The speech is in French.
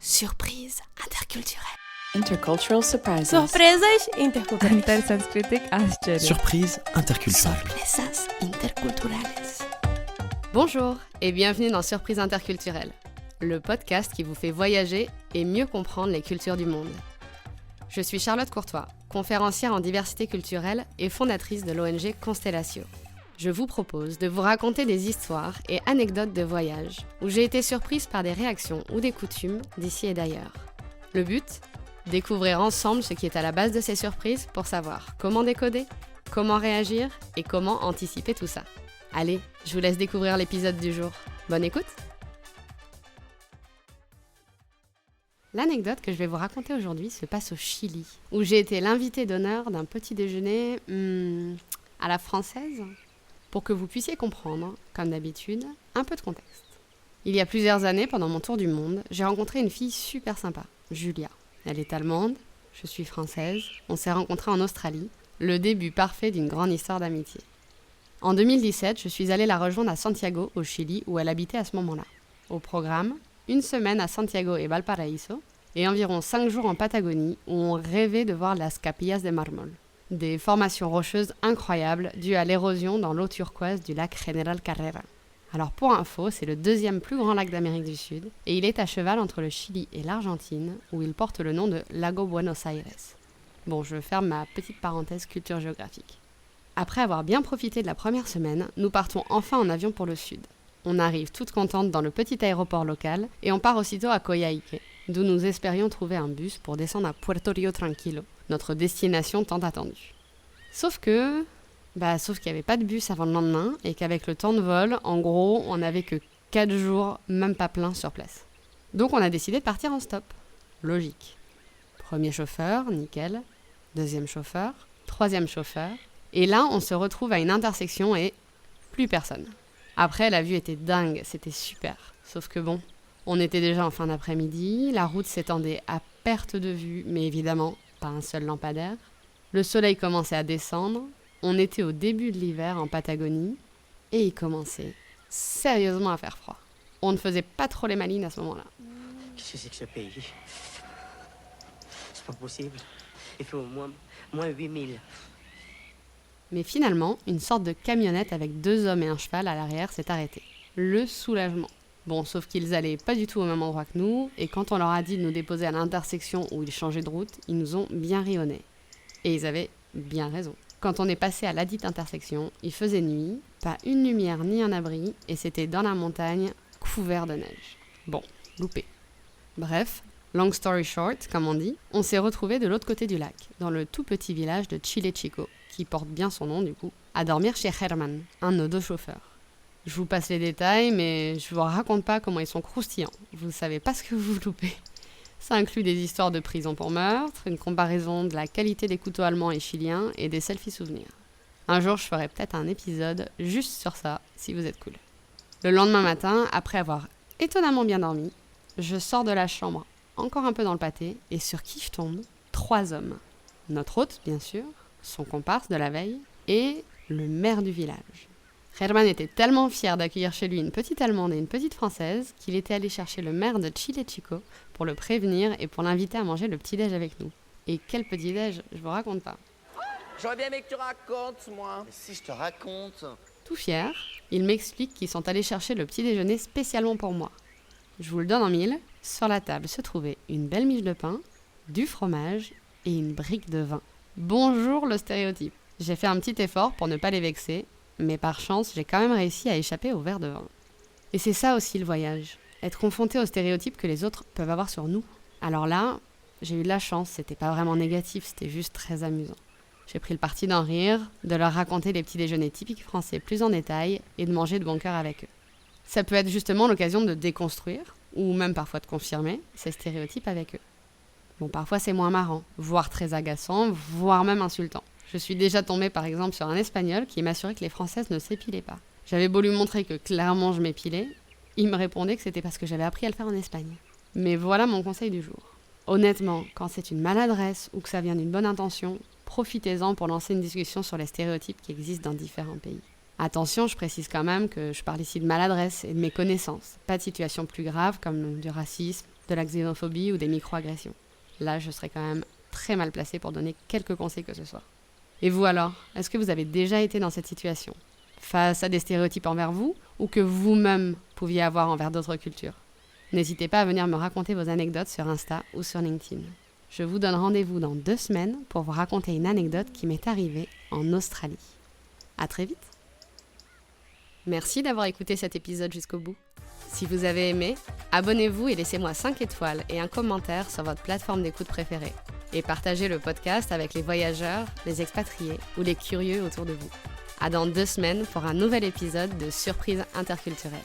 Surprise interculturelle. Intercultural surprises. Surpresas interculturais. Intersanskritic आश्चर्य. Surprise interculturelle. Sorpresas interculturales. Bonjour et bienvenue dans Surprise interculturelle, le podcast qui vous fait voyager et mieux comprendre les cultures du monde. Je suis Charlotte Courtois, conférencière en diversité culturelle et fondatrice de l'ONG Constellatio. Je vous propose de vous raconter des histoires et anecdotes de voyage où j'ai été surprise par des réactions ou des coutumes d'ici et d'ailleurs. Le but ? Découvrir ensemble ce qui est à la base de ces surprises pour savoir comment décoder, comment réagir et comment anticiper tout ça. Allez, je vous laisse découvrir l'épisode du jour. Bonne écoute! L'anecdote que je vais vous raconter aujourd'hui se passe au Chili, où j'ai été l'invitée d'honneur d'un petit déjeuner à la française, pour que vous puissiez comprendre, comme d'habitude, un peu de contexte. Il y a plusieurs années, pendant mon tour du monde, j'ai rencontré une fille super sympa, Julia. Elle est allemande, je suis française, on s'est rencontrés en Australie, le début parfait d'une grande histoire d'amitié. En 2017, je suis allée la rejoindre à Santiago, au Chili, où elle habitait à ce moment-là. Au programme, une semaine à Santiago et Valparaíso, et environ 5 jours en Patagonie, où on rêvait de voir las Capillas de Mármol. Des formations rocheuses incroyables dues à l'érosion dans l'eau turquoise du lac General Carrera. Alors pour info, c'est le deuxième plus grand lac d'Amérique du Sud, et il est à cheval entre le Chili et l'Argentine, où il porte le nom de Lago Buenos Aires. Bon, je ferme ma petite parenthèse culture géographique. Après avoir bien profité de la première semaine, nous partons enfin en avion pour le sud. On arrive toutes contentes dans le petit aéroport local et on part aussitôt à Coyhaique, d'où nous espérions trouver un bus pour descendre à Puerto Rio Tranquilo, notre destination tant attendue. Sauf qu'il n'y avait pas de bus avant le lendemain et qu'avec le temps de vol, en gros, on n'avait que 4 jours, même pas plein sur place. Donc on a décidé de partir en stop. Logique. Premier chauffeur, nickel. Deuxième chauffeur. Troisième chauffeur. Et là, on se retrouve à une intersection et plus personne. Après, la vue était dingue, c'était super. Sauf que bon, on était déjà en fin d'après-midi, la route s'étendait à perte de vue, mais évidemment, pas un seul lampadaire. Le soleil commençait à descendre, on était au début de l'hiver en Patagonie, et il commençait sérieusement à faire froid. On ne faisait pas trop les malines à ce moment-là. Qu'est-ce que c'est que ce pays? C'est pas possible. Il fait au moins 8000. Mais finalement, une sorte de camionnette avec 2 hommes et un cheval à l'arrière s'est arrêtée. Le soulagement. Bon, sauf qu'ils allaient pas du tout au même endroit que nous, et quand on leur a dit de nous déposer à l'intersection où ils changeaient de route, ils nous ont bien rionné. Et ils avaient bien raison. Quand on est passé à ladite intersection, il faisait nuit, pas une lumière ni un abri, et c'était dans la montagne, couvert de neige. Bon, loupé. Bref, long story short, comme on dit, on s'est retrouvés de l'autre côté du lac, dans le tout petit village de Chile Chico, qui porte bien son nom du coup, à dormir chez Germán, un de nos 2 chauffeurs. Je vous passe les détails, mais je vous raconte pas comment ils sont croustillants. Vous savez pas ce que vous loupez. Ça inclut des histoires de prison pour meurtre, une comparaison de la qualité des couteaux allemands et chiliens et des selfies souvenirs. Un jour, je ferai peut-être un épisode juste sur ça, si vous êtes cool. Le lendemain matin, après avoir étonnamment bien dormi, je sors de la chambre, encore un peu dans le pâté, et sur qui je tombe ? 3 hommes. Notre hôte, bien sûr, son comparse de la veille, et le maire du village. Germán était tellement fier d'accueillir chez lui une petite Allemande et une petite Française qu'il était allé chercher le maire de Chile Chico pour le prévenir et pour l'inviter à manger le petit-déj avec nous. Et quel petit-déj, je vous raconte pas. J'aurais bien aimé que tu racontes, moi. Mais si je te raconte. Tout fier, il m'explique qu'ils sont allés chercher le petit-déjeuner spécialement pour moi. Je vous le donne en mille, sur la table se trouvait une belle miche de pain, du fromage et une brique de vin. Bonjour le stéréotype. J'ai fait un petit effort pour ne pas les vexer, mais par chance, j'ai quand même réussi à échapper au verre de vin. Et c'est ça aussi le voyage, être confronté aux stéréotypes que les autres peuvent avoir sur nous. Alors là, j'ai eu de la chance, c'était pas vraiment négatif, c'était juste très amusant. J'ai pris le parti d'en rire, de leur raconter les petits déjeuners typiques français plus en détail et de manger de bon cœur avec eux. Ça peut être justement l'occasion de déconstruire, ou même parfois de confirmer, ces stéréotypes avec eux. Bon, parfois c'est moins marrant, voire très agaçant, voire même insultant. Je suis déjà tombée par exemple sur un Espagnol qui m'assurait que les Françaises ne s'épilaient pas. J'avais beau lui montrer que clairement je m'épilais, il me répondait que c'était parce que j'avais appris à le faire en Espagne. Mais voilà mon conseil du jour. Honnêtement, quand c'est une maladresse ou que ça vient d'une bonne intention, profitez-en pour lancer une discussion sur les stéréotypes qui existent dans différents pays. Attention, je précise quand même que je parle ici de maladresse et de méconnaissance, pas de situation plus grave comme du racisme de la xénophobie ou des microagressions. Là, je serais quand même très mal placée pour donner quelques conseils que ce soit. Et vous alors, est-ce que vous avez déjà été dans cette situation, face à des stéréotypes envers vous, ou que vous-même pouviez avoir envers d'autres cultures? N'hésitez pas à venir me raconter vos anecdotes sur Insta ou sur LinkedIn. Je vous donne rendez-vous dans 2 semaines pour vous raconter une anecdote qui m'est arrivée en Australie. À très vite. Merci d'avoir écouté cet épisode jusqu'au bout. Si vous avez aimé, abonnez-vous et laissez-moi 5 étoiles et un commentaire sur votre plateforme d'écoute préférée. Et partagez le podcast avec les voyageurs, les expatriés ou les curieux autour de vous. À dans 2 semaines pour un nouvel épisode de Surprise interculturelle.